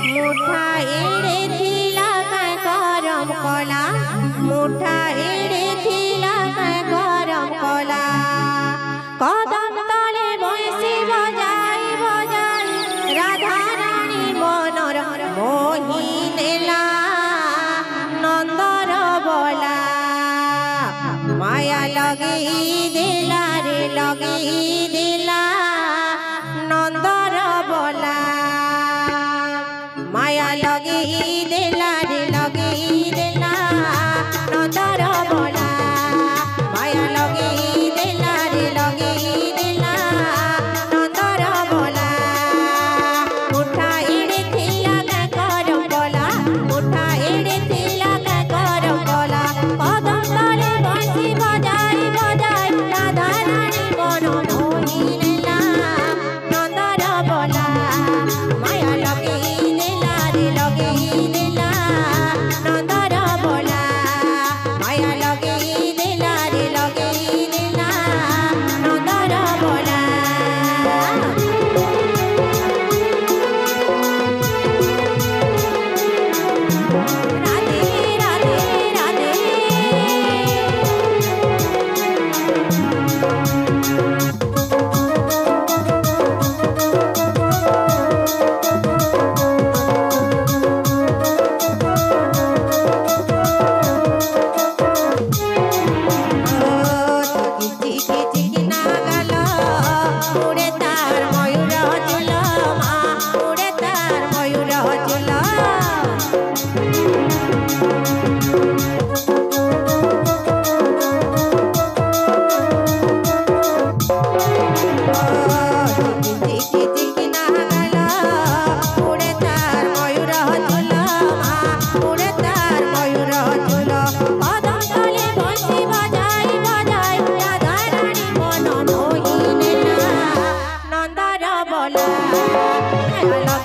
মুঠা এড়ে থিলা কায় গরম কলা মুঠা এড়ে থিলা কায় গরম কলা কদম তলে বংশী বজাই বজাই রাধা রানী মনর মোহি নেলা নন্দর বলা মায়া লগেই দিলা রে লগেই দিলা নন্দর বলা মায়া লগেই দিলা রে লগেই দিলা নন্দর বলা মায়া লগেই দিলা রে লগেই দিলা নন্দর বলা মুঠা এড়ে থিলা কায় গরম কলা মুঠা এড়ে থিলা কায় গরম কলা কদম তলে বংশী বজাই বজাই রাধা রানী মন মোহি নেলা নন্দর বলা মায়া লগেই দিলা রে লগেই দিলা নন্দর বলা মায়া লগেই দিলা রে লগেই দিলা নন্দর বলা রাধে রাধে রাধে চিকি চিকি নাগাল উড়ে তার ময়ূর চুল মা উড়ে তার ময়ূর চুল চিকি চিকি নাগাল উড়ে তার ময়ূর চুল মা উড়ে তার ময়ূর চুল কদম তলে বংশী বজাই বজাই রাধা রানী মন মোহি নেলা নন্দর বলা মায়া